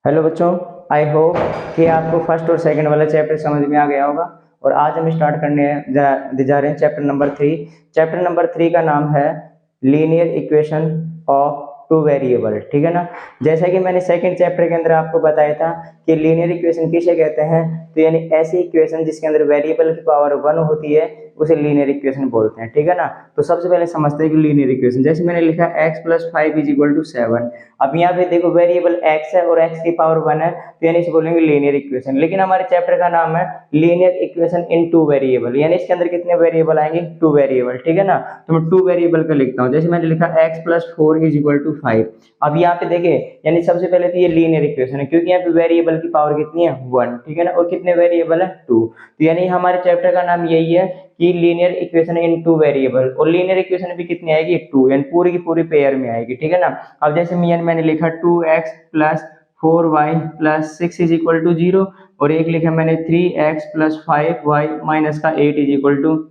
Hello बच्चों, I hope कि आपको फर्स्ट और सेकंड वाला चैप्टर समझ में आ गया होगा। और आज हम स्टार्ट करने जा रहे हैं चैप्टर नंबर 3। चैप्टर नंबर 3 का नाम है linear equation of two variable. ठीक है ना। जैसा कि मैंने सेकंड चैप्टर के अंदर आपको बताया था कि लीनियर इक्वेशन किसे कहते हैं, तो यानी ऐसी इक्वेशन जिसके अंदर वेरिएबल की पावर 1 होती है उसे लीनियर इक्वेशन बोलते हैं। ठीक है ना। तो सबसे पहले समझते हैं कि लीनियर इक्वेशन, जैसे मैंने लिखा x + 5 = 7। अब यहाँ पे देखो वेरिएबल x है और x की पावर 1 है, तो यानी इसे बोलेंगे लीनियर इक्वेशन। लेकिन हमारे चैप्टर का नाम है linear equation in two variable, यानी इसके अंदर कितने वेरिएबल आएंगे, 2 वेरिएबल। ठीक है ना। तो मैं 2 वेरिएबल का लिखता हूँ, जैसे मैंने लिखा x + 4 = 5। अब यहाँ पे देखिए, यानी सबसे पहले तो ये लीनियर इक्वेशन है क्योंकि यहाँ पे वेरिएबल की पावर कितनी है, 1। ठीक है ना। और कितने वेरिएबल है, 2। तो यानी हमारे चैप्टर का नाम यही है कि linear equation in two variable. और लीनियर इक्वेशन भी कितनी आएगी, 2, यानी पूरी की पूरी पेयर में आएगी। ठीक है ना। अब जैसे मैंने लिखा 2x + 4y + 6 = 0, और एक लिखा मैंने 3x + 5y - 8 =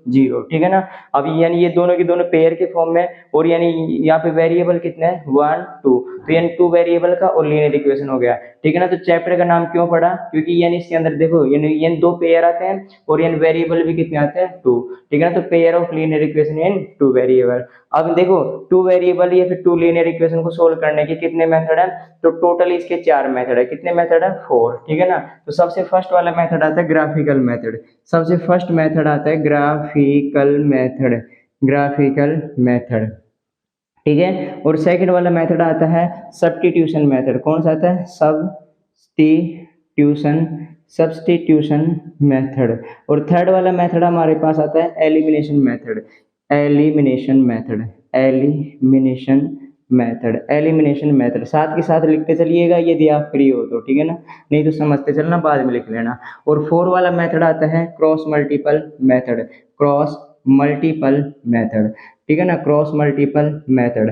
0। ठीक है ना। अब यानी ये दोनों की दोनों पेयर के फॉर्म में, और यानी यहाँ पे वेरिएबल कितने हैं, 1 2। तो यानी 2 वेरिएबल का और लीनियर इक्वेशन हो गया। ठीक है ना। तो चैप्टर का नाम क्यों पड़ा, क्योंकि यानी इसके अंदर देखो यानी 2 पेयर आते हैं और यानी वेरिएबल भी कितने आते हैं, 2। ठीक है ना। तो pair of linear equation in 2 variable. अब देखो 2 वेरिएबल या फिर 2 लीनियर इक्वेशन को सोल्व करने के कितने मेथड है, तो टोटल इसके 4 मेथड है। कितने मेथड है, 4। ठीक है ना। तो सबसे फर्स्ट वाला मेथड आता है ग्राफिकल मेथड। सबसे फर्स्ट मेथड आता है ग्राफिकल मेथड, ग्राफिकल मेथड। ठीक है। और सेकंड वाला मेथड आता है सब्स्टिट्यूशन मेथड। कौन सा आता है, सब्स्टिट्यूशन, सब्स्टिट्यूशन मेथड। और थर्ड वाला मेथड हमारे पास आता है elimination method, elimination method, elimination method, elimination method. साथ के साथ लिखते चलिएगा यदि आप फ्री हो तो, ठीक है ना, नहीं तो समझते चलना, बाद में लिख लेना। और फोर वाला मेथड आता है cross multiple method, cross multiple method. ठीक है ना, क्रॉस मल्टीपल मेथड।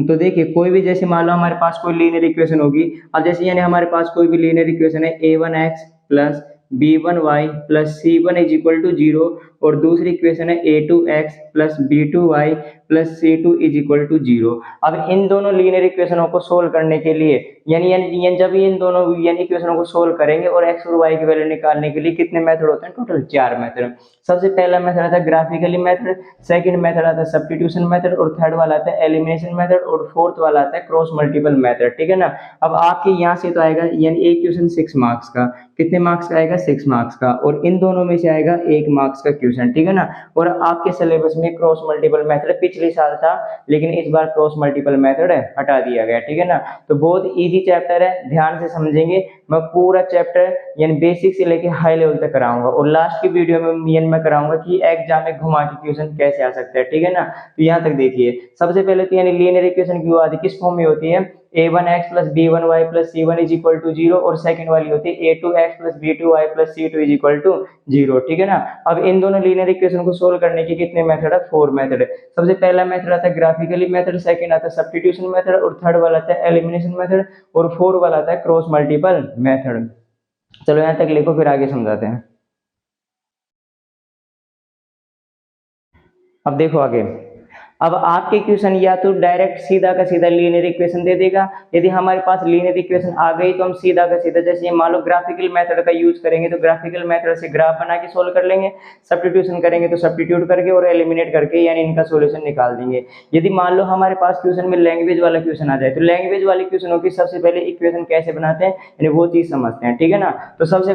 तो देखिए कोई भी, जैसे मान लो हमारे पास कोई लीनियर इक्वेशन होगी। अब जैसे यानी हमारे पास कोई भी लीनियर इक्वेशन है a1x + b1y + c1 = 0, और दूसरी इक्वेशन है a2x + b2y + c2 = 0। अब इन दोनों लीनियर इक्वेशनों को सोल्व करने के लिए यानी जब इन दोनों यानी इक्वेशनों को सोल्व करेंगे और x और y की वैल्यू निकालने के लिए कितने मेथड होते हैं, टोटल 4 मेथड। सबसे पहला मेथड आता है ग्राफिकली मेथड, सेकंड मेथड आता है सब्स्टिट्यूशन मेथड, और थर्ड वाला आता है एलिमिनेशन मेथड, और फोर्थ वाला आता है क्रॉस मल्टीपल मेथड। ठीक है ना। अब आपके यहाँ से तो आएगा यानी एक क्वेश्चन 6 मार्क्स का, कितने मार्क्स का आएगा, 6 मार्क्स का, और इन दोनों में से आएगा 1 मार्क्स का क्वेश्चन। ठीक है ना। और आपके सिलेबस में क्रॉस मल्टीपल मेथड पिछले साल था, लेकिन इस बार क्रॉस मल्टीपल मेथड हटा दिया गया। ठीक है ना। तो बहुत इजी चैप्टर है, ध्यान से समझेंगे। मैं पूरा चैप्टर यानी बेसिक से लेके हाई लेवल तक कराऊंगा, और लास्ट की वीडियो में मैं कराऊंगा कि एग्जाम में घुमा के क्वेश्चन कैसे आ सकता है। ठीक है ना। तो यहाँ तक देखिए, सबसे पहले तो यानी लीनियर इक्वेशन की आती किस फॉर्म में होती है, a1x + b1y + c1 = 0, और सेकंड वाली होती है a2x + b2y + c2 = 0। ठीक है ना। अब इन दोनों लीनियर इक्वेशन को सोल्व करने के कितने मेथड है, 4 मेथड है। सबसे पहला मेथड आता है ग्राफिकली मेथड, सेकंड आता है सब्स्टिट्यूशन मेथड, और थर्ड वाला आता है एलिमिनेशन मेथड, और फोर्थ वाला आता है क्रॉस मल्टीपल मेथड। चलो यहाँ तक लिखो, फिर आगे समझाते हैं। अब देखो आगे, अब आपके क्वेश्चन या तो डायरेक्ट सीधा का सीधा लीनियर इक्वेशन दे देगा। यदि हमारे पास लीनियर इक्वेशन आ गई तो हम सीधा का सीधा, जैसे मान लो ग्राफिकल मेथड का यूज करेंगे तो ग्राफिकल मेथड से ग्राफ बना के सोल्व कर लेंगे, सब्स्टिट्यूशन करेंगे तो सब्स्टिट्यूट करके और एलिमिनेट करके यानी इनका सॉल्यूशन निकाल देंगे। यदि मान लो हमारे पास क्वेश्चन में लैंग्वेज वाला क्वेश्चन आ जाए, तो लैंग्वेज वाले क्वेश्चनों की सबसे पहले इक्वेशन कैसे बनाते हैं यानी वो चीज समझते हैं। ठीक है ना। तो सबसे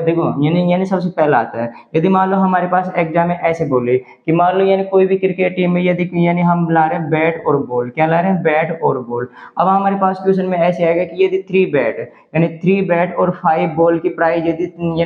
देखो यानी सबसे पहला आता है, यदि मान लो हमारे पास एग्जाम में ऐसे बोले कि मान लो यानी कोई भी क्रिकेट टीम में यदि यानी हम ला रहे हैं बैट और बॉल, क्या ला रहे हैं, बैट और बॉल। अब हमारे पास क्वेश्चन में ऐसे आएगा कि यदि 3 बैट यानी 3 बैट और 5 बॉल की प्राइस यदि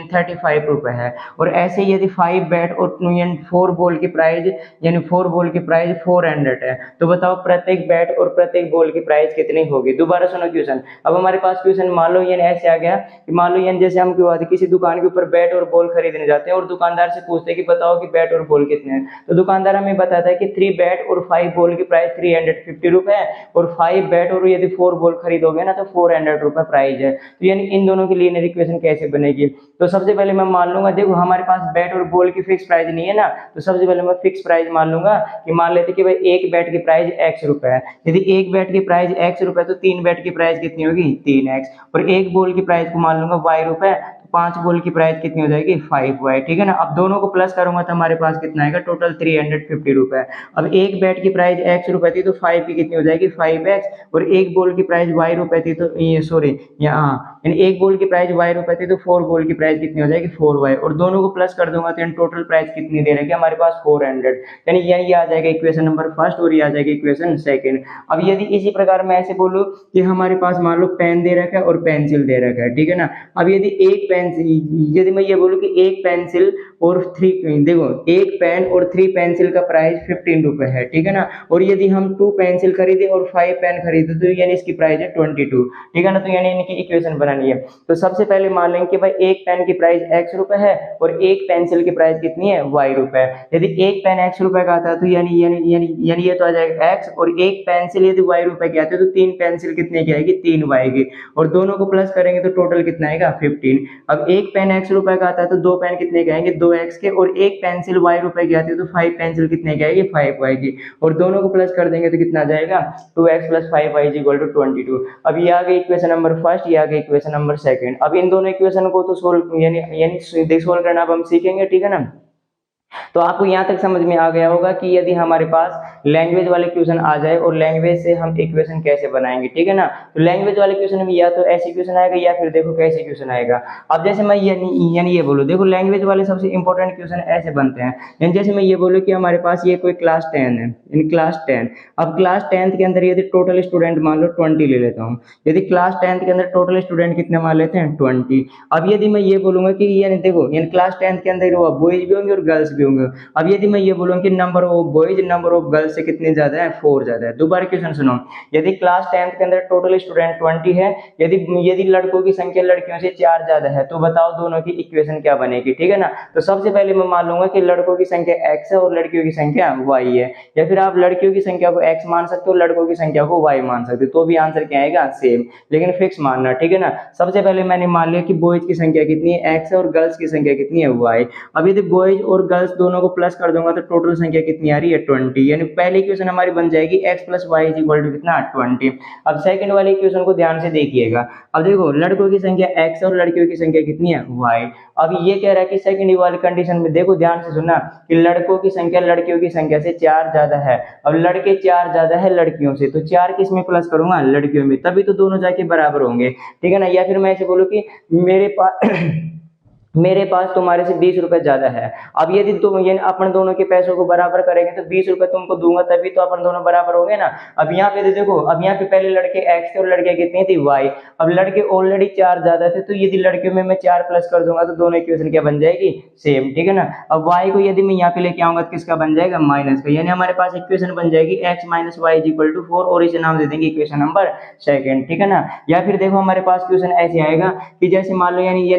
35 रुपए है, और ऐसे यदि 5 बैट और 4 बॉल की प्राइस यानी 4 बॉल की प्राइस 400 है, तो बताओ प्रत्येक बैट और प्रत्येक बॉल की प्राइस कितनी होगी। दोबारा सुनो क्वेश्चन। अब हमारे पास क्वेश्चन मान लो यानी ऐसे आ गया कि मान लो यानी जैसे हम किसी दुकान के ऊपर बैट और बॉल खरीदने जाते हैं और दुकानदार से पूछते हैं कि बताओ कि बैट और बॉल कितने हैं, तो दुकानदार हमें बताता है कि 3 बैट और 5 बॉल की प्राइस 350 रुपए है, और 5 बैट और यदि 4 बॉल खरीदोगे ना तो 400 रुपए प्राइस है। तो यानी इन दोनों की लीनियर इक्वेशन कैसे बनेगी? तो सबसे पहले मैं मान लूंगा, देखो हमारे पास बैट और बॉल की फिक्स प्राइस नहीं है ना, तो सबसे पहले मैं फिक्स प्राइस मान लूंगा कि मान लेते कि भाई एक बैट की प्राइस x रुपए है। यदि एक बैट की प्राइस x रुपए तो 3 बैट की प्राइस कितनी होगी? 3x। और एक बॉल की प्राइस को मान लूंगा y रुपए, तो 5 बॉल की प्राइस कितनी हो जाएगी? 5y। ठीक है ना। अब दोनों को प्लस करूंगा तो हमारे पास कितना आएगा? टोटल 350 रुपए। अब एक बैट की प्राइस x रुपए थी तो 5 की कितनी हो जाएगी? 5x। और एक बॉल की प्राइस y रुपए थी तो ये सॉरी यहाँ यानी एक बॉल की प्राइस y रुपए थी तो 4 बॉल की प्राइस कितनी हो जाएगी? 4y। और दोनों को प्लस कर दूंगा तो टोटल प्राइस कितनी दे रखी है हमारे पास? 400। यानी ये आ जाएगा इक्वेशन नंबर फर्स्ट और ये आ जाएगा इक्वेशन सेकंड। अब यदि इसी प्रकार मैं ऐसे बोलूं कि हमारे पास मान लो पेन दे रखा है और पेंसिल दे रखा है, ठीक है ना। अब यदि एक पेंसिल, यदि मैं ये बोलूं कि एक पेंसिल और 3, देखो एक पेन और 3 पेंसिल का प्राइस 15 रुपए है, ठीक है ना। और यदि हम 2 पेंसिल खरीदे और 5 पेन खरीदे तो यानी इसकी प्राइस है 22, ठीक है ना। तो यानी इनकी इक्वेशन बनानी है। तो सबसे पहले मान लेंगे कि भाई एक पेन की प्राइस x रुपए है और एक पेंसिल की प्राइस कितनी है? y रुपए। यदि एक पेन x रुपए का आता है तो यानी ये तो आ जाएगा x, और एक पेंसिल यदि y रुपए की आती है तो 3 पेंसिल कितने की आएगी? 3y की। और दोनों को प्लस करेंगे तो टोटल कितना आएगा? 15। अब एक पेन x रुपए का आता है तो 2 पेन कितने के आएंगे? 2x के। और एक पेंसिल y रुपए की आती है तो 5 पेंसिल कितने की आएगी? 5y की। और दोनों को प्लस कर देंगे तो कितना आ जाएगा? 2x + 5y = 22। अब ये आ गई इक्वेशन नंबर फर्स्ट, ये आ गई इक्वेशन नंबर सेकंड। अब इन दोनों इक्वेशन को तो सोल्व यानी सोल्व करना अब हम सीखेंगे, ठीक है ना। तो आपको यहाँ तक समझ में आ गया होगा कि यदि हमारे पास लैंग्वेज वाले क्वेश्चन आ जाए और लैंग्वेज से हम इक्वेशन कैसे बनाएंगे, ठीक है ना। तो लैंग्वेज वाले क्वेश्चन में या तो ऐसे क्वेश्चन आएगा या फिर देखो कैसे क्वेश्चन आएगा। अब जैसे मैं यानी ये बोलूँ, देखो लैंग्वेज वाले सबसे इंपॉर्टेंट क्वेश्चन ऐसे बनते हैं। यानी जैसे मैं ये बोलूँ कि हमारे पास ये कोई क्लास 10 है, इन क्लास 10। अब क्लास 10th के अंदर यदि टोटल स्टूडेंट मान लो 20 ले लेता हूँ। यदि क्लास 10th के अंदर टोटल स्टूडेंट कितने मान लेते हैं? 20। अब यदि मैं ये बोलूंगा कि यानी देखो यानी क्लास 10th के अंदर वो बॉयज भी होंगे और गर्ल्स भी होंगे। अब यदि मैं ये बोलूँ कि number of boys number of girls से कितने ज्यादा है? 4 ज्यादा है। दोबारा क्वेश्चन सुनो, यदि क्लास 10th के अंदर टोटल स्टूडेंट 20 है, यदि लड़कों की संख्या लड़कियों से 4 ज्यादा है, तो बताओ दोनों की इक्वेशन क्या बनेगी, ठीक है ना। तो सबसे पहले मैं मान लूंगा कि लड़कों की संख्या x है और लड़कियों की संख्या y है। या फिर आप लड़कियों की संख्या को x मान सकते हो, लड़कों की संख्या को y मान सकते हो, तो भी आंसर क्या आएगा? सेम। लेकिन फिक्स मानना, ठीक है ना। सबसे पहले मैंने मान लिया कि बॉयज की संख्या कितनी है? x है, और गर्ल्स की संख्या कितनी है? y। अब यदि बॉयज और गर्ल्स दोनों को प्लस कर दूंगा तो टोटल संख्या कितनी आ रही है? 20। यानी पहली इक्वेशन हमारी बन जाएगी x + y = कितना? 20। अब सेकंड वाली इक्वेशन को ध्यान से देखिएगा। अब देखो लड़कों की संख्या x और लड़कियों की संख्या कितनी है? y। अब ये कह रहा है कि सेकंड वाली कंडीशन में देखो ध्यान से सुनना कि लड़कों की संख्या लड़कियों की संख्या से 4 ज्यादा है, और लड़के 4 ज्यादा है लड़कियों से, तो 4 किस में प्लस करूंगा? लड़कियों में, तभी तो दोनों जाके बराबर होंगे, ठीक है ना। या फिर मैं ऐसे बोलूं कि मेरे पास तुम्हारे से 20 रुपए ज्यादा है। अब यदि तुम यानी अपन दोनों के पैसों को बराबर करेंगे तो 20 रुपए तुमको दूंगा, तभी तो अपन दोनों बराबर होंगे ना। अब यहाँ पे देखो, अब यहाँ पे पहले लड़के x थे और लड़कियां कितनी थी? y। अब लड़के ऑलरेडी 4 ज्यादा थे, तो यदि लड़कियों में मैं 4 प्लस कर दूंगा तो दोनों इक्वेशन क्या बन जाएगी? सेम, ठीक है ना। अब y को यदि मैं यहाँ पे लेके आऊंगा तो किसका बन जाएगा? माइनस का। यानी हमारे पास इक्वेशन बन जाएगी x - y = 4, और इसे नाम दे देंगे इक्वेशन नंबर सेकंड, ठीक है ना। या फिर देखो हमारे पास क्वेश्चन ऐसे आएगा कि जैसे मान लो यानी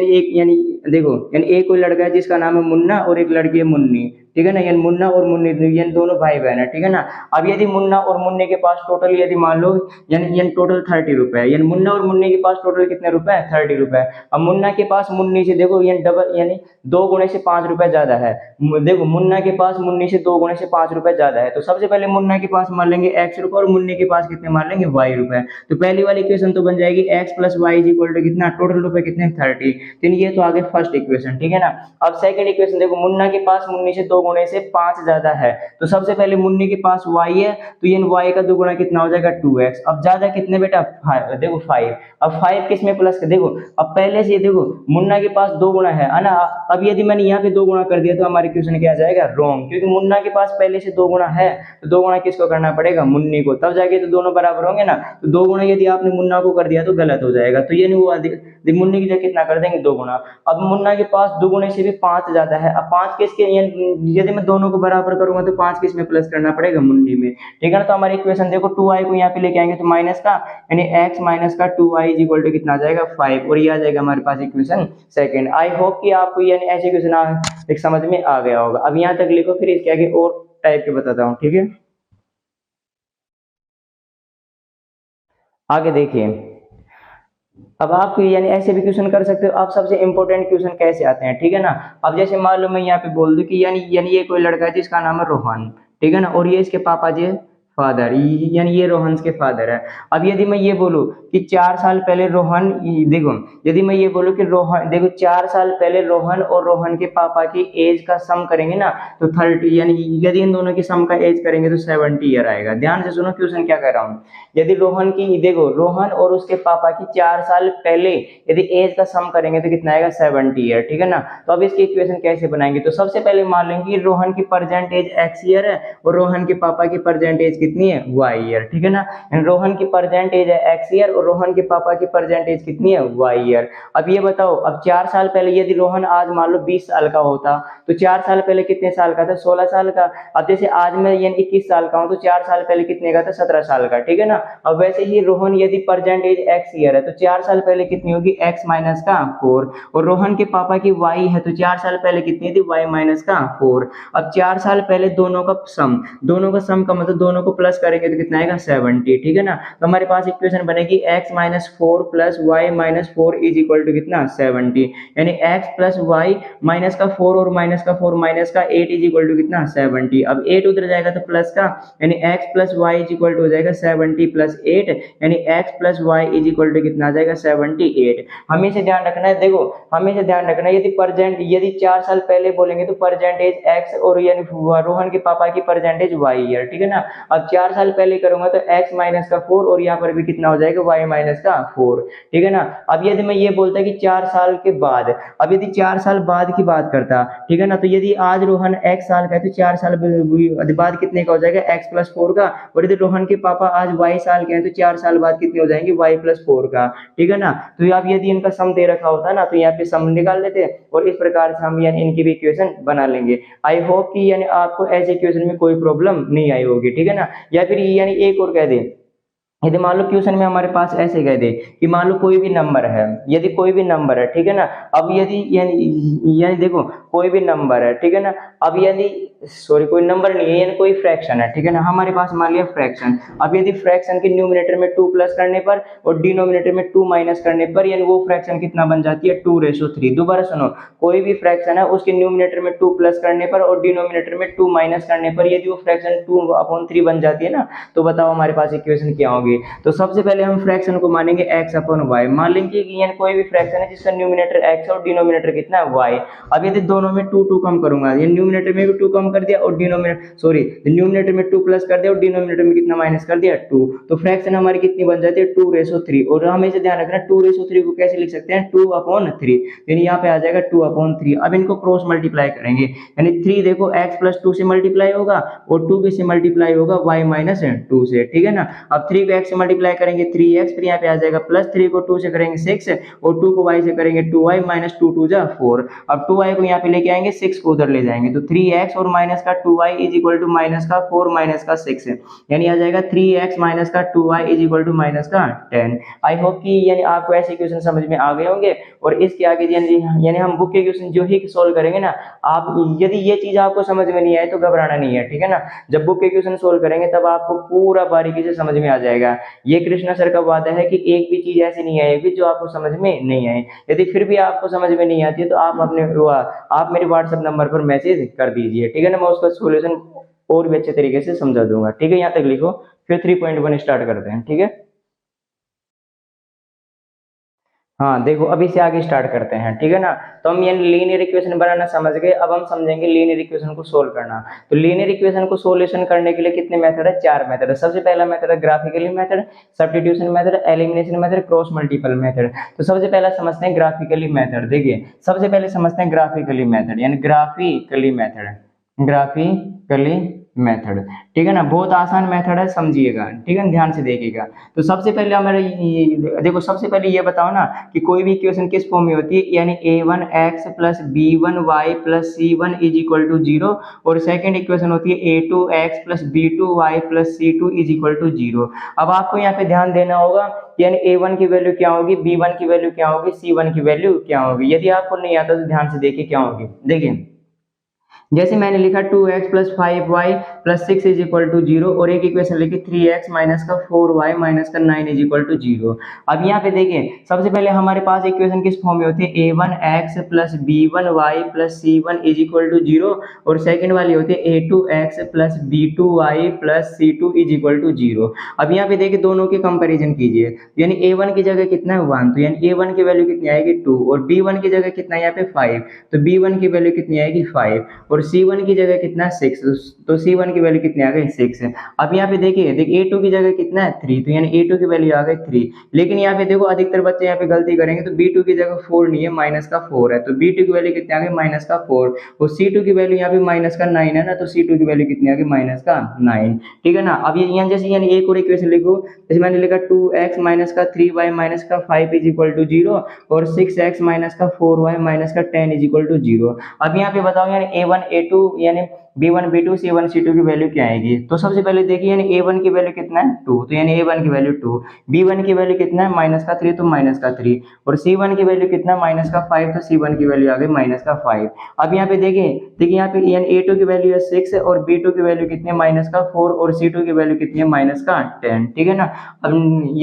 एक कोई लड़का है जिसका नाम है मुन्ना और एक लड़की है मुन्नी, ठीक है ना। यानी मुन्ना और मुन्नी यानी दोनों भाई बहन है, ठीक है ना। अब यदि मुन्ना और मुन्ने के पास टोटल यदि मान लो यानी टोटल 30 रुपए है, यानी मुन्ना और मुन्ने के पास टोटल कितने रुपए है? 30 रुपए। अब मुन्ना के पास मुन्नी से देखो यानी डबल यानी 2 गुणे से 5 रुपए ज्यादा है। देखो मुन्ना के पास मुन्नी से 2 गुणे से 5 रुपए ज्यादा है, तो सबसे पहले मुन्ना के पास मान लेंगे x रुपए और मुन्ने के पास कितने मान लेंगे? y रुपए। तो पहली वाली इक्वेशन तो बन जाएगी x + y = कितना? टोटल रुपए कितने? 30। तो ये तो आगे फर्स्ट इक्वेशन, ठीक है ना। अब सेकंड इक्वेशन देखो, मुन्ना के पास मुन्नी से 2 गुणे से 5 ज्यादा है, तो सबसे पहले मुन्नी के पास y है, तो ये y का दुगुना कितना हो जाएगा? 2x। अब ज्यादा कितने बेटा? 5, देखो 5। अब 5 किस में प्लस कर, देखो अब पहले से देखो मुन्ना के पास 2 गुना है ना। अब यदि मैंने यहाँ पे 2 गुना कर दिया तो हमारी क्वेश्चन क्या आ जाएगा? रॉन्ग, क्योंकि मुन्ना के पास पहले से 2 गुना है, तो 2 गुना किसको करना पड़ेगा? मुन्नी को, तब जाके तो दोनों बराबर होंगे ना। तो 2 गुना यदि आपने मुन्ना को कर दिया तो गलत हो जाएगा, तो ये नहीं हुआ। मुन्नी की जगह कितना कर देंगे? 2 गुना। अब मुन्ना के पास 2 गुने से भी 5 ज्यादा है। अब 5 किसके यदि मैं दोनों को बराबर करूंगा तो 5 किस में प्लस करना पड़ेगा? मुन्नी में, ठीक है ना। तो हमारी इक्वेशन देखो 2y को यहाँ पे लेके आएंगे तो माइनस का, यानी x - का 2y = कितना आ जाएगा? 5, और ये आ जाएगा हमारे पास इक्वेशन सेकंड। आई होप कि आपको यानी ऐसे इक्वेशन एक समझ में आ गया होगा। अब यहाँ तक लिखो, फिर इसके आगे और टाइप के बताता हूँ, ठीक है। आगे देखिए, अब आप यानी ऐसे भी क्वेश्चन कर सकते हो। आप सबसे इंपॉर्टेंट क्वेश्चन कैसे आते हैं, ठीक है ना। अब जैसे मान लो मैं यहाँ पे बोल दूं कि यानी ये कोई लड़का है जिसका नाम है रोहन, ठीक है ना, और ये इसके पापा जी फादर, यानी ये रोहन के फादर है। अब यदि मैं ये बोलूं कि 4 साल पहले रोहन, देखो यदि मैं ये बोलूं कि रोहन, देखो 4 साल पहले रोहन और रोहन के पापा की एज का सम करेंगे ना, तो 30, यानी यदि इन दोनों की सम का एज करेंगे तो 70 ईयर आएगा। ध्यान से सुनो क्वेश्चन क्या कर रहा हूँ। यदि रोहन की, देखो रोहन और उसके पापा की 4 साल पहले यदि एज का सम करेंगे तो कितना आएगा, 70 ईयर, ठीक है ना। तो अब इसकी इक्वेशन कैसे बनाएंगे, तो सबसे पहले मान लेंगे कि रोहन की प्रेजेंट एज एक्स ईयर है और रोहन के पापा की प्रेजेंट एज कितनी है, वाई ईयर, ठीक है ना। रोहन की प्रेजेंट एज है एक्स ईयर और रोहन के पापा की प्रेजेंट एज कितनी है, वाई ईयर। अब ये बताओ, अब 4 साल पहले यदि रोहन आज मान लो 20 साल का होता, तो 4 साल पहले कितने साल का था, 16 साल का। अब जैसे आज मैं यानी 21 साल का हूं, तो 4 साल पहले कितने का था, 17 साल का, ठीक है ना। अब वैसे ही रोहन यदि प्रेजेंट एज एक्स ईयर है, तो 4 साल पहले कितनी होगी, एक्स माइनस का 4। और रोहन के पापा की वाई है, तो 4 साल पहले कितनी थी, वाई माइनस का 4। अब 4 साल पहले दोनों का सम, दोनों का सम का मतलब दोनों को प्लस करेंगे तो कितना आएगा, 70, ठीक है ना। तो हमारे पास इक्वेशन बनेगी X minus 4 plus Y minus 4 is equal to कितना, 70। यानी एक्स प्लस वाई माइनस का 4 और माइनस का 4 माइनस का 8 इज इक्वल टू कितना, 70। अब 8 उधर जाएगा तो प्लस का, यानी X plus Y is equal to हो जाएगा 70 प्लस 8, यानी X plus Y is equal to कितना आ जाएगा, 78। हमेशा ध्यान रखना है, देखो हमेशा ध्यान रखना है, यदि 4 साल पहले बोलेंगे तो परसेंटेज एक्स और यानी रोहन के पापा की परसेंटेज वाई ईयर, ठीक है ना। अब 4 साल पहले करूंगा तो एक्स माइनस का 4 और यहाँ पर भी कितना हो जाएगा, वाई माइनस का 4, ठीक है ना। अब यदि मैं ये बोलता कि 4 साल के बाद, अब यदि 4 साल बाद की बात करता, ठीक है ना, तो यदि आज रोहन एक्स साल का है तो 4 साल बाद कितने का हो जाएगा, एक्स प्लस 4 का। और यदि रोहन के पापा आज वाई साल के हैं तो 4 साल बाद कितने हो जाएंगे, वाई प्लस 4 का, ठीक है ना। तो अब यदि इनका सम दे रखा होता ना, तो यहाँ पे सम निकाल लेते और इस प्रकार से हम यानी इनकी भी इक्वेशन बना लेंगे। आई होप कि यानी आपको ऐसे इक्वेशन में कोई प्रॉब्लम नहीं आई होगी, ठीक है ना। या फिर यानी एक और कह दें, यदि मान लो क्वेश्चन में हमारे पास ऐसे कह दे कि मान लो कोई भी नंबर है, यदि कोई भी नंबर है, ठीक है ना। अब यदि यानी देखो कोई भी नंबर है, ठीक है ना। अब यदि सॉरी कोई नंबर नहीं है, यानी कोई फ्रैक्शन है, ठीक है ना। हमारे पास मान लिया फ्रैक्शन। अब यदि फ्रैक्शन के न्यूमिनेटर में 2 प्लस करने पर और डिनोमिनेटर में 2 माइनस करने पर यानी वो फ्रैक्शन कितना बन जाती है, 2/3। दोबारा सुनो, कोई भी फ्रैक्शन है उसके न्यूमिनेटर में 2 प्लस करने पर और डिनोमिनेटर में 2 माइनस करने पर यदि वो फ्रैक्शन 2/3 बन जाती है ना, तो बताओ हमारे पास इक्वेशन क्या होगी। तो सबसे पहले हम फ्रैक्शन को मानेंगे x/y। मान लेंगे कि यानी कोई भी फ्रैक्शन है जिसका न्यूमिनेटर x और डिनोमिनेटर कितना है y। अब यदि दोनों में 2 कम करूंगा, ये न्यूमिनेटर में भी 2 कम कर दिया और न्यूमिनेटर में 2 प्लस कर दिया और डिनोमिनेटर में कितना माइनस कर दिया, 2। तो फ्रैक्शन हमारी कितनी बन जाती है, 2/3। और हमेशा ध्यान रखना 2/3 को कैसे लिख सकते हैं, 2/3, यानी यहाँ पे आ जाएगा 2/3। अब इनको क्रॉस मल्टीप्लाई करेंगे, यानी 3 देखो x प्लस 2 से मल्टीप्लाई होगा और 2 से मल्टीप्लाई होगा y माइनस 2 से, ठीक है ना। अब 3 को x से मल्टीप्लाई करेंगे 3x, फिर यहाँ पे आ जाएगा प्लस 3 को 2 से करेंगे 6 और 2 को y से करेंगे 2y माइनस 2 2 जा 4। अब 2y को यहाँ पे लेके आएंगे, 6 को उधर ले जाएंगे, तो 3x और माइनस का 2y is equal to minus का 4 माइनस का 6, यानी आ जाएगा 3x माइनस का 2y is equal to minus का 10। आई होप कि यानी आपको ऐसे क्वेश्चन समझ में आ गए होंगे। और इसके आगे यानी हम बुक के क्वेश्चन जो ही सोल्व करेंगे ना, आप यदि ये चीज आपको समझ में नहीं आए तो घबराना नहीं है, ठीक है ना। जब बुक के क्वेश्चन सोल्व करेंगे तब आपको पूरा बारीकी से समझ में आ जाएगा। ये कृष्णा सर का वादा है कि एक भी चीज ऐसी नहीं आएगी जो आपको समझ में नहीं आए। यदि फिर भी आपको समझ में नहीं आती है तो आप मेरे व्हाट्सएप नंबर पर मैसेज कर दीजिए, ठीक है ना। मैं उसका सोल्यूशन और भी अच्छे तरीके से समझा दूंगा, ठीक है। यहाँ तक लिखो, फिर 3.1 स्टार्ट करते हैं, ठीक है। हाँ देखो, अभी से आगे स्टार्ट करते हैं, ठीक है ना। तो हम ये लीनियर इक्वेशन बनाना समझ गए, अब हम समझेंगे लीनियर इक्वेशन को सोल्व करना। तो लीनियर इक्वेशन को सोल्यूशन करने के लिए कितने मेथड है, 4 मेथड है। सबसे पहला मेथड है graphically method, substitution method, elimination method, cross multiple method. तो सबसे पहला समझते हैं ग्राफिकली मेथड। देखिए सबसे पहले समझते हैं ग्राफिकली मेथड, यानी ग्राफिकली मेथड, ग्राफिकली मेथड, ठीक है ना। बहुत आसान मेथड है, समझिएगा, ठीक है, ध्यान से देखिएगा। तो सबसे पहले हमारे देखो, सबसे पहले ये बताओ ना कि कोई भी इक्वेशन किस फॉर्म में होती है, यानी a1x plus b1y plus c1 is equal to 0। और सेकेंड इक्वेशन होती है a2x plus b2y plus c2 is equal to 0। अब आपको यहाँ पे ध्यान देना होगा, यानी a1 की वैल्यू क्या होगी, b1 की वैल्यू क्या होगी, c1 की वैल्यू क्या होगी। यदि आपको नहीं आता तो ध्यान से देखिए क्या होगी। देखिए जैसे मैंने लिखा 2x plus 5y plus 6 is equal to 0 और एक इक्वेशन लिखी 3x माइनस का 4y माइनस का 9 इज इक्वल टू 0। अब यहाँ पे देखिए सबसे पहले हमारे पास इक्वेशन किस फॉर्म में होती है, a1x plus b1y plus c1 is equal to 0 और सेकंड वाली होती है a2x plus b2y plus c2 is equal to 0। अब यहाँ पे देखिए दोनों के कंपैरिजन कीजिए, यानी a1 की जगह कितना है 1, तो यानी a1 की वैल्यू कितनी आएगी 2 और b1 की जगह कितना है यहाँ पे 5, तो b1 की वैल्यू कितनी आएगी 5 और c1 की जगह कितना है 6, तो c1 की वैल्यू कितनी आ गई 6 है। अब यहाँ पे देखिए a2 की जगह कितना है 3, तो यानी a2 की वैल्यू आ गई 3, लेकिन यहाँ पे देखो अधिकतर बच्चे यहाँ पे गलती करेंगे, तो b2 की जगह 4 नहीं है माइनस का 4 है, तो b2 की वैल्यू कितनी आ गई माइनस का 4 और c2 की वैल्यू यहाँ पे माइनस का 9 है ना, तो c2 की वैल्यू कितनी आ गई माइनस का 9, ठीक है ना। अब ये यहाँ जैसे यानी एक और इक्वेशन लिखो, जैसे मैंने लिखा 2x माइनस का 3y माइनस का 5 इज इक्वल टू 0 और 6x माइनस का 4y माइनस का 10 इज इक्वल टू 0। अब यहाँ पे बताओ यानी a1 a2 यानी b1 b2 c1 c2 की वैल्यू क्या आएगी, तो सबसे पहले देखिए यानी a1 की वैल्यू कितना है 2, तो यानी a1 की वैल्यू 2, b1 की वैल्यू कितना है माइनस का 3, तो माइनस का 3 और c1 की वैल्यू कितना है माइनस का 5, तो c1 की वैल्यू आ गई माइनस का 5। अब यहाँ पे देखिए यहाँ पे यानी a2 की वैल्यू है 6 और b2 की वैल्यू कितनी है माइनस का 4 और c2 की वैल्यू कितनी है माइनस का 10, ठीक है ना। अब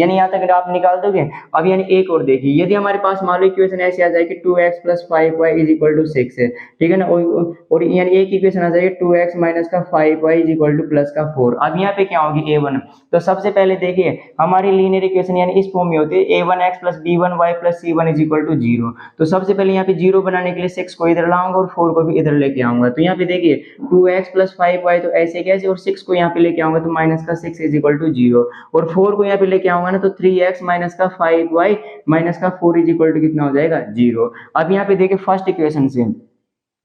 यानी यहाँ तक आप निकाल दोगे। अब यानी एक और देखिए, यदि हमारे पास मान लो इक्वेशन ऐसी आ जाए कि 2x plus 5y is equal to 6 है, ठीक है ना, और यानी एक इक्वेशन आ जाएगी 2x माइनस का 5y is equal two plus का 4। अब यहाँ पे क्या होगी a1, तो सबसे पहले देखिए हमारी लीनियर इक्वेशन यानी इस फॉर्म में होती है a1x plus b1y plus c1 is equal to 0। तो सबसे पहले यहाँ पे 0 बनाने के लिए 6 को इधर लाऊंगा और 4 को भी इधर लेके आऊंगा, तो यहाँ पे देखिए 2x प्लस 5y तो ऐसे कैसे, और 6 को यहाँ पे लेके आऊंगा तो माइनस का 6 इज इक्वल टू 0 और 4 को यहाँ पे लेके आऊंगा ना तो 3x माइनस का 5y माइनस का 4 इज इक्वल टू कितना हो जाएगा 0। अब यहाँ पे देखिए फर्स्ट इक्वेशन से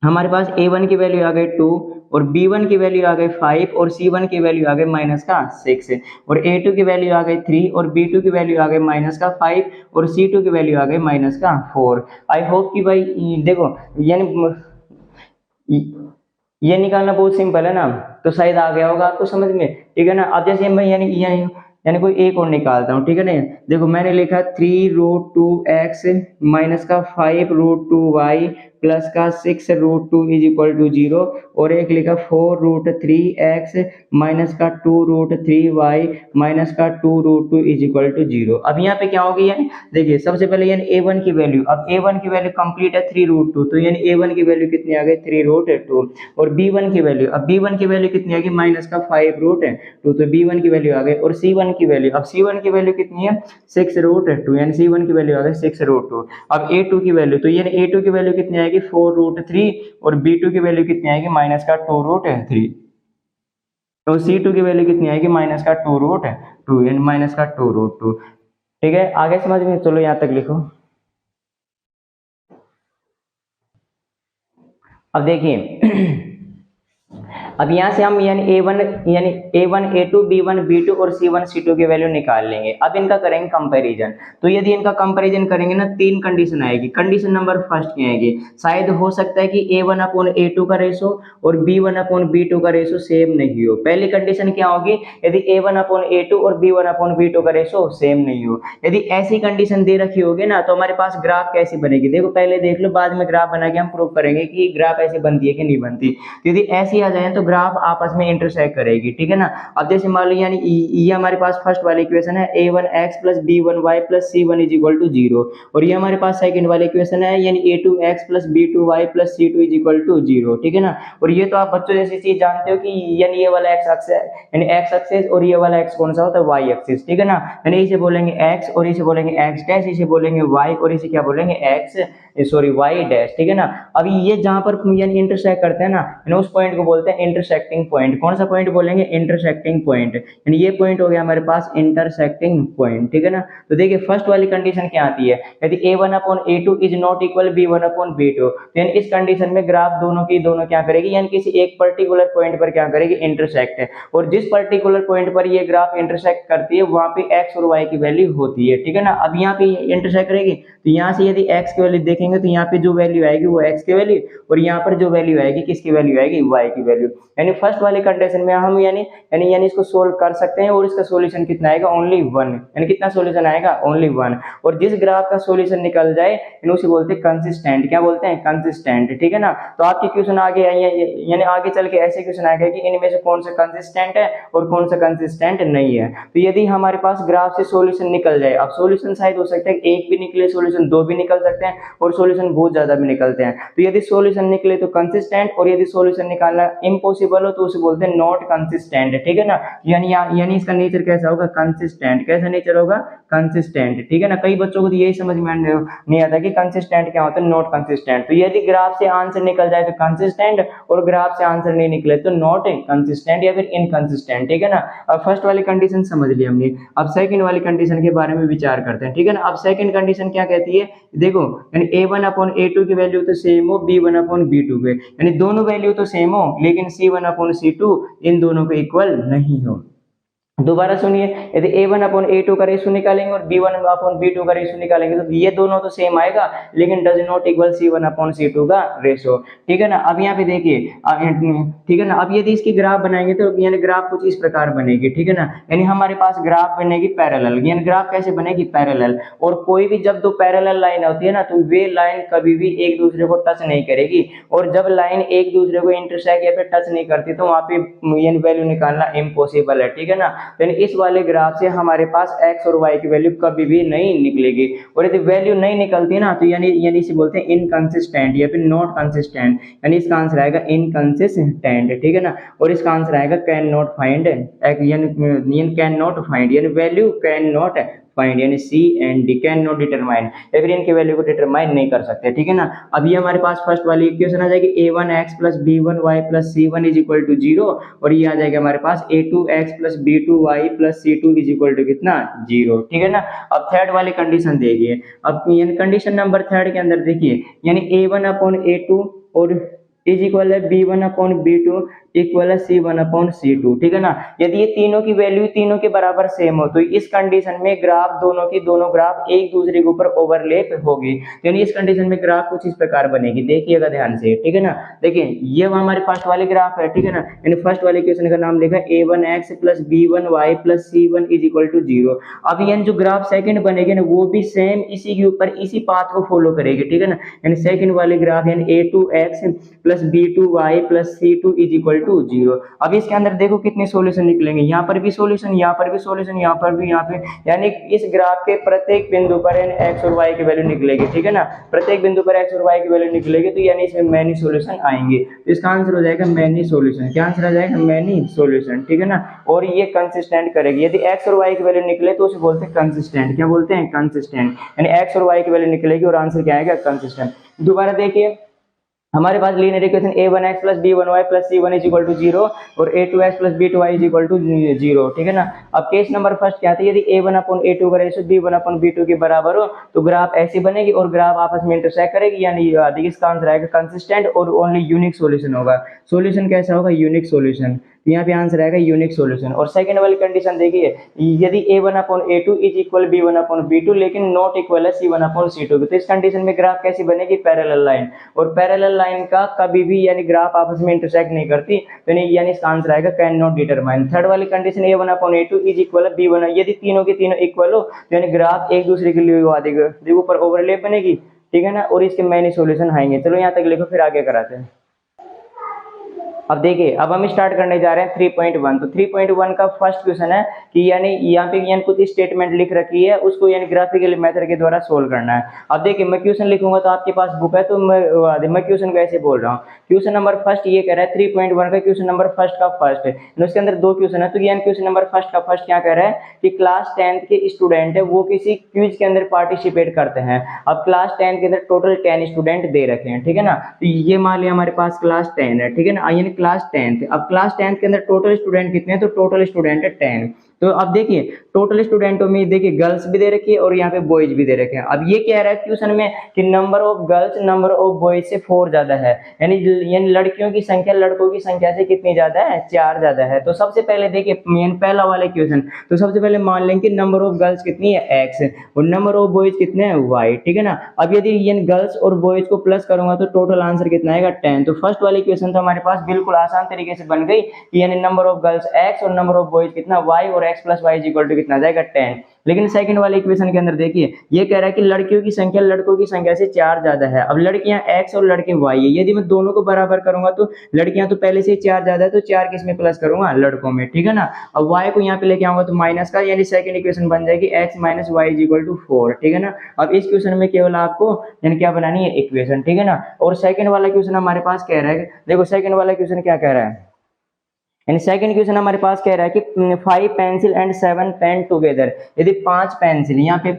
हमारे पास a1 की वैल्यू आ गई 2 और b1 की वैल्यू आ गई 5 और c1 की वैल्यू आ गई माइनस का 6 और a2 की वैल्यू आ गई 3 और b2 की वैल्यू आ गई माइनस का 5 और c2 की वैल्यू आ गई माइनस का 4। आई होप कि भाई देखो यानी ये निकालना बहुत सिंपल है ना, तो शायद आ गया होगा आपको समझ में, ठीक है ना। अब जैसे मैं यानी कोई एक और निकालता हूँ, ठीक है ना। देखो मैंने लिखा 3 रूट 2x माइनस का 5 रूट 2y प्लस का 6 रूट 2 इज इक्वल टू 0 और एक लिखा 4 रूट 3x माइनस का 2 रूट 3y माइनस का 2 रूट 2 इज इक्वल टू 0। अब यहाँ पे क्या होगी, यानी देखिए सबसे पहले यानी a1 की वैल्यू, अब a1 की वैल्यू कंप्लीट है 3 रूट 2, तो यानी a1 की वैल्यू कितनी आ गई 3 रूट 2 और b1 की वैल्यू, अब b1 की वैल्यू कितनी आ गई माइनस का 5 रूट 2, तो b1 की वैल्यू आ गई और c1 की वैल्यू, अब c1 की वैल्यू कितनी है 6 रूट 2, यानी c1 की वैल्यू आ गई 6 रूट 2। अब a2 की वैल्यू, तो यानी a2 की वैल्यू कितनी आएगी 4 रूट 3 और b2 की वैल्यू कितनी आएगी माइनस का 2 रूट 3, तो c2 की वैल्यू कितनी आएगी माइनस का 2 रूट 2 यानी माइनस का 2 रूट 2, ठीक है। आगे समझ में, चलो यहाँ तक लिखो। अब देखिए अब यहाँ से हम यानी a1 a2 b1 b2 और c1 c2 की वैल्यू निकाल लेंगे। अब इनका करेंगे कंपैरिजन, तो यदि इनका कंपैरिजन करेंगे ना 3 कंडीशन आएगी। कंडीशन नंबर फर्स्ट क्या आएगी, शायद हो सकता है कि a1 अपॉन a2 का रेशो और b1 अपॉन b2 का रेशो सेम नहीं हो। पहली कंडीशन क्या होगी, यदि a1 अपॉन a2 और b1 अपॉन b2 का रेशो सेम नहीं हो। यदि ऐसी कंडीशन दे रखी होगी ना तो हमारे पास ग्राफ कैसी बनेगी, देखो पहले देख लो, बाद में ग्राफ बना के हम प्रूव करेंगे कि ग्राफ ऐसी बनती है कि नहीं बनती। यदि ऐसी आ जाए तो ग्राफ आपस में इंटरसेक्ट करेगी, ठीक है ना। अब जैसे मान लो यानी ये हमारे पास फर्स्ट वाली इक्वेशन है a1x plus b1y plus c1 is equal to 0 और ये हमारे पास सेकंड वाली इक्वेशन है यानी a2x plus b2y plus c2 is equal to 0, ठीक है ना। और ये तो आप बच्चों जैसी चीज जानते हो कि यानी ये वाला x एक्सिस यानी x एक्सिस और ये वाला x कौन सा होता है y एक्सिस, ठीक है ना। यानी इसे बोलेंगे x और इसे बोलेंगे x डैश, इसे बोलेंगे y और इसे क्या बोलेंगे y डैश, ठीक है ना। अभी ये जहां पर यानी इंटरसेक्ट करते हैं ना उस पॉइंट को बोलते हैं इंटरसेक्टिंग पॉइंट। कौन सा पॉइंट बोलेंगे, इंटरसेक्टिंग पॉइंट, यानी ये पॉइंट हो गया हमारे पास इंटरसेक्टिंग पॉइंट, ठीक है ना। तो देखिए फर्स्ट वाली कंडीशन क्या आती है, यदि a1 upon a2 is not equal b1 upon b2, तो यानी इस कंडीशन में ग्राफ दोनों क्या करेगी, यानी किसी एक पर्टिकुलर पॉइंट पर क्या करेगी, इंटरसेक्ट है। और जिस पर्टिकुलर पॉइंट पर ये ग्राफ इंटरसेक्ट करती है वहां पे x और y की वैल्यू होती है, ठीक है ना। अब यहाँ पे इंटरसेक्ट करेगी तो यहाँ से यदि x की वैल्यू देखेंगे तो यहाँ पे जो वैल्यू आएगी वो x की वैल्यू और यहाँ पर जो वैल्यू आएगी किसकी वैल्यू आएगी y की की वैल्यू। यानी फर्स्ट वाली कंडीशन में हम यानी यानी यानी इसको सोल्व कर सकते हैं और इसका सॉल्यूशन कितना आएगा, ओनली 1। यानी कितना सॉल्यूशन आएगा, ओनली 1। और जिस ग्राफ का सॉल्यूशन निकल जाए यानी उसे बोलते हैं कंसिस्टेंट। क्या बोलते हैं, कंसिस्टेंट, ठीक है ना। तो आपके क्वेश्चन आगे यानी आगे चल के ऐसे क्वेश्चन आएगा कि इनमें से कौन सा कंसिस्टेंट है और कौन सा कंसिस्टेंट नहीं है। तो यदि हमारे पास ग्राफ से सॉल्यूशन निकल जाए, अब सॉल्यूशन शायद हो सकता है एक भी निकले, सॉल्यूशन दो भी निकल सकते हैं और सॉल्यूशन बहुत ज्यादा भी निकलते हैं। तो यदि सॉल्यूशन निकले तो कंसिस्टेंट, और यदि सॉल्यूशन निकालना इम्पॉसिबल हो तो उसे बोलते हैं नॉट कंसिस्टेंट, ठीक है ना। यानी इसका नेचर कैसा होगा, कंसिस्टेंट। कैसा नेचर होगा, कंसिस्टेंट, ठीक है ना। कई बच्चों को तो यही समझ में नहीं आता कि कंसिस्टेंट क्या होता है, नॉट कंसिस्टेंट। तो यदि ग्राफ से आंसर निकल जाए तो कंसिस्टेंट, और ग्राफ से आंसर नहीं निकले तो नॉट कंसिस्टेंट या फिर इनकंसिस्टेंट, ठीक है ना। अब फर्स्ट वाली कंडीशन समझ ली हमने, अब सेकंड वाली कंडीशन के बारे में विचार करते हैं, ठीक है ना। अब सेकंड कंडीशन क्या कहती है, देखो यानी a1/a2 की वैल्यू तो सेम हो b1/b2 के, यानी दोनों वैल्यू तो सेम हो लेकिन c1/c2 इन दोनों के इक्वल नहीं हो। दोबारा सुनिए, यदि a1/a2 का रेशो निकालेंगे और b1/b2 का रेशो निकालेंगे तो ये दोनों तो सेम आएगा लेकिन डज नॉट इक्वल c1/c2 का रेशो, ठीक है ना। अब यहाँ पे देखिए, ठीक है ना। अब यदि इसकी ग्राफ बनाएंगे तो यानी ग्राफ कुछ इस प्रकार बनेगी, ठीक है ना। यानी हमारे पास ग्राफ बनेगी पैरेलल, यानी ग्राफ कैसे बनेगी, पैरेलल। और कोई भी जब दो पैरेलल लाइन होती है ना तो वे लाइन कभी भी एक दूसरे को टच नहीं करेगी, और जब लाइन एक दूसरे को इंटरसेक्ट या फिर टच नहीं करती तो वहां पे यानी वैल्यू निकालना इम्पॉसिबल है, ठीक है ना। यानी इस वाले ग्राफ से हमारे पास x और y की वैल्यू कभी भी नहीं निकलेगी, और यदि वैल्यू नहीं निकलती ना तो यानी इसे बोलते हैं इनकंसिस्टेंट या फिर नॉट कंसिस्टेंट। यानी इसका आंसर आएगा इनकंसिस्टेंट, ठीक है ना। और इसका आंसर आएगा कैन नॉट फाइंड, यानी कैन नॉट फाइंड, यानी वैल्यू कैन नॉट फाइंड, यानी C and D can not determine, या फिर इनके वैल्यू को डिटरमाइन नहीं कर सकते, ठीक है ना। अब ये हमारे पास फर्स्ट वाली इक्वेशन आ जाएगी a1x + b1y + c1 = 0, और ये आ जाएगा हमारे पास a2x + b2y + c2 = कितना, 0, ठीक है ना। अब थर्ड वाली कंडीशन देखिए, अब यानी कंडीशन नंबर थर्ड के अंदर देखिए, यानी a1/a2 और इज इक्वल है b1/b2 इक्वल है c1/c2, ठीक है ना। यदि ये तीनों की वैल्यू तीनों के बराबर सेम हो तो इस कंडीशन में ग्राफ दोनों ग्राफ एक दूसरे के ऊपर ओवरलैप होगी, यानी इस कंडीशन में ग्राफ कुछ इस प्रकार बनेगी, देखिएगा ध्यान से, ठीक है ना। देखिए ये हमारी फर्स्ट वाली ग्राफ है, ठीक है ना। यानी फर्स्ट वाले क्वेश्चन का नाम लिखा है a1x + b1y + c1 = 0। अब ये जो ग्राफ सेकंड बनेगी ना वो भी सेम इसी के ऊपर इसी पाथ को फॉलो करेगी, ठीक है ना। यानी सेकंड वाली ग्राफ यानी a2x + b2y + c2 = 0। अब इसके अंदर देखो कितने सॉल्यूशन निकलेंगे, यहाँ पर भी सॉल्यूशन, यहाँ पर भी सॉल्यूशन, यहाँ पर भी, यहाँ पे, यानी इस ग्राफ के प्रत्येक बिंदु पर x और y की वैल्यू निकलेगी, ठीक है ना। प्रत्येक बिंदु पर x और y की वैल्यू निकलेगी तो यानी इसमें मैनी सॉल्यूशन आएंगे, तो इसका आंसर हो जाएगा मैनी सॉल्यूशन। क्या आंसर आ जाएगा, मैनी सॉल्यूशन, ठीक है ना। और ये कंसिस्टेंट करेगी, यदि x और y की वैल्यू निकले तो उसे बोलते हैं कंसिस्टेंट। क्या बोलते हैं, कंसिस्टेंट, यानी x और y की वैल्यू निकलेगी और आंसर क्या आएगा, कंसिस्टेंट। दोबारा देखिए, हमारे पास linear equation a1x + b1y + c1 = 0 और a2x + b2y = 0, ठीक है ना। अब केस नंबर फर्स्ट क्या था, यदि a1/a2 का रेशो b1/b2 के बराबर हो तो ग्राफ ऐसी बनेगी और ग्राफ आपस में इंटरसेक्ट करेगी, यानी देखिए इसका आंसर आएगा कंसिस्टेंट और ओनली यूनिक सॉल्यूशन होगा। सॉल्यूशन कैसा होगा, यूनिक सॉल्यूशन, तो यहाँ पे आंसर आएगा यूनिक सॉल्यूशन। और सेकंड वाली कंडीशन देखिए, यदि a1/a2 = b1/b2 लेकिन नॉट इक्वल है c1/c2, तो इस कंडीशन में ग्राफ कैसी बनेगी, पैरेलल लाइन, और पैरेलल लाइन का कभी भी यानी ग्राफ आपस में इंटरसेक्ट नहीं करती, तो यानी इसका आंसर आएगा कैन नॉट डिटरमाइन। थर्ड वाली कंडीशन a1/a2 = b1, यदि तीनों के तीनों इक्वल हो तो यानी ग्राफ एक दूसरे के लिए देखो ऊपर ओवरलैप बनेगी, ठीक है ना, और इसके मैनी सॉल्यूशन आएंगे। चलो यहाँ तक लिखो, फिर आगे कराते हैं। अब देखिए, अब हम स्टार्ट करने जा रहे हैं 3.1। तो 3.1 का फर्स्ट क्वेश्चन है कि यानी यहाँ पे यानी कुछ स्टेटमेंट लिख रखी है, उसको यानी ग्राफिकल मेथड के द्वारा सोल्व करना है। अब देखिए मैं क्वेश्चन लिखूंगा तो आपके पास बुक है तो मैं क्वेश्चन कैसे बोल रहा हूँ। क्वेश्चन नंबर फर्स्ट ये कह रहा है 3.1 का क्वेश्चन नंबर फर्स्ट का फर्स्ट है, उसके अंदर दो क्वेश्चन है। तो यानी क्वेश्चन नंबर फर्स्ट का फर्स्ट क्या कह रहा है कि क्लास 10th के स्टूडेंट है वो किसी क्विज के अंदर पार्टिसिपेट करते हैं। अब क्लास 10 के अंदर टोटल 10 स्टूडेंट दे रखे हैं, ठीक है ना। तो ये मान लिया हमारे पास क्लास 10 है, ठीक है ना, यानी क्लास 10th। अब क्लास 10th के अंदर टोटल स्टूडेंट कितने हैं, तो टोटल स्टूडेंट है 10। तो अब देखिए टोटल स्टूडेंटों में देखिए गर्ल्स भी दे रखी है और यहाँ पे बॉयज भी दे रखे हैं। अब ये कह रहा है क्वेश्चन में कि number of girls number of boys से 4 ज्यादा है, यानी लड़कियों की संख्या लड़कों की संख्या से कितनी ज्यादा है, 4 ज्यादा है। तो सबसे पहले देखिए पहला वाला क्वेश्चन, तो सबसे पहले मान लेंगे कि नंबर ऑफ गर्ल्स कितनी है x और नंबर ऑफ बॉयज कितने हैं y, ठीक है ना। अब यदि ये गर्ल्स और बॉयज को प्लस करूंगा तो टोटल आंसर कितना आएगा 10। तो फर्स्ट वाली क्वेश्चन तो हमारे पास बिल्कुल आसान तरीके से बन गई कि यानी नंबर ऑफ गर्ल्स x और नंबर ऑफ बॉयज कितना y और x plus y equal to कितना जाएगा 10। लेकिन सेकंड वाले इक्वेशन के अंदर देखिए ये कह रहा है कि लड़कियों की संख्या लड़कों की संख्या से 4 ज्यादा है। अब लड़कियां x और लड़के y है, यदि मैं दोनों को बराबर करूंगा तो लड़कियां तो पहले से 4 ज्यादा है तो 4 किस में प्लस करूंगा, लड़कों में, ठीक है ना। अब y को यहाँ पे लेके आऊंगा तो माइनस का, यानी सेकंड इक्वेशन बन जाएगी x minus Y is equal to 4, ठीक है ना। अब इस क्वेश्चन में केवल आपको यानी क्या बनानी है, इक्वेशन, ठीक है ना। और सेकंड वाला क्वेश्चन हमारे पास कह रहा है, देखो सेकंड वाला क्वेश्चन क्या कह रहा है, यानी सेकंड क्वेश्चन हमारे पास कह रहा है कि 5 पेंसिल एंड 7 पेन टुगेदर, यदि 5 पेंसिल, यहाँ पे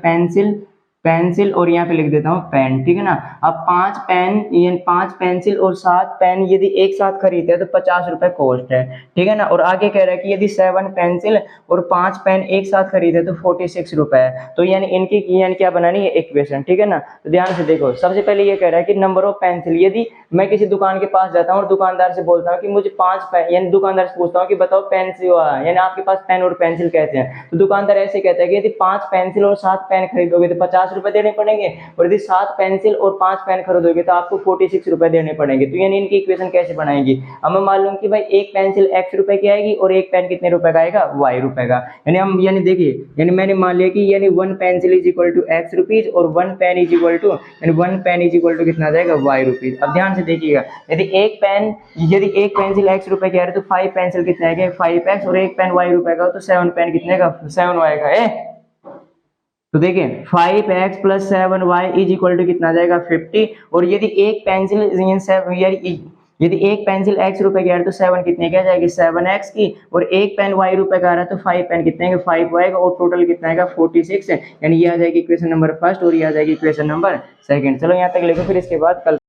पेंसिल और यहाँ पे लिख देता हूँ पेन, ठीक है ना। अब 5 पेन यानी 5 पेंसिल और 7 पेन यदि एक साथ खरीदते हैं तो 50 रुपए कॉस्ट है, ठीक है ना। और आगे कह रहा है कि यदि 7 पेंसिल और 5 पेन एक साथ खरीदे तो 46 रुपए है। तो यानी इनकी यानी क्या बनानी है, इक्वेशन, ठीक है ना। तो ध्यान से देखो, सबसे पहले ये कह रहा है कि नंबर ऑफ पेंसिल, यदि मैं किसी दुकान के पास जाता हूँ और दुकानदार से बोलता हूँ कि मुझे 5 पेन, यानी दुकानदार से पूछता हूँ कि बताओ पेंसिल यानी आपके पास पेन और पेंसिल कैसे हैं, तो दुकानदार ऐसे कहता है कि यदि 5 पेंसिल और 7 पेन खरीदोगे तो 50 रुपए देने पड़ेंगे और यदि 7 पेंसिल और 5 पेन खरीदोगे तो आपको 46 रुपए देने पड़ेंगे। तो यानी इनकी इक्वेशन कैसे बनाएंगी, अब मैं मान लूं कि भाई एक पेंसिल x रुपए की आएगी और एक पेन कितने रुपए का आएगा, y रुपए का। यानी हम यानी देखिए यानी मैंने मान लिया कि यानी 1 pencil is equal to x rupees और 1 पेन इज इक्वल टू यानी 1 पेन इज इक्वल टू कितना आ जाएगा, y रुपीज। अब ध्यान से देखिएगा, यदि एक पेंसिल x रुपए की आ रही है तो 5 पेंसिल कितने आएंगे, 5x और एक पेन y रुपए का हो तो 7 पेन कितने का, 7y का। तो देखिए 5x plus 7y is equal to कितना आ जाएगा 50। और यदि एक पेंसिल यदि एक पेंसिल x रुपए की आ रही है तो 7 कितने की आ जाएगी, 7x की, और एक पेन y रुपए का आ रहा है तो 5 पेन कितने के, 5y का, और टोटल कितना आएगा 46 है। यानी ये आ जाएगी इक्वेशन नंबर फर्स्ट और ये आ जाएगी इक्वेशन नंबर सेकंड। चलो यहाँ तक लिखो, फिर इसके बाद कल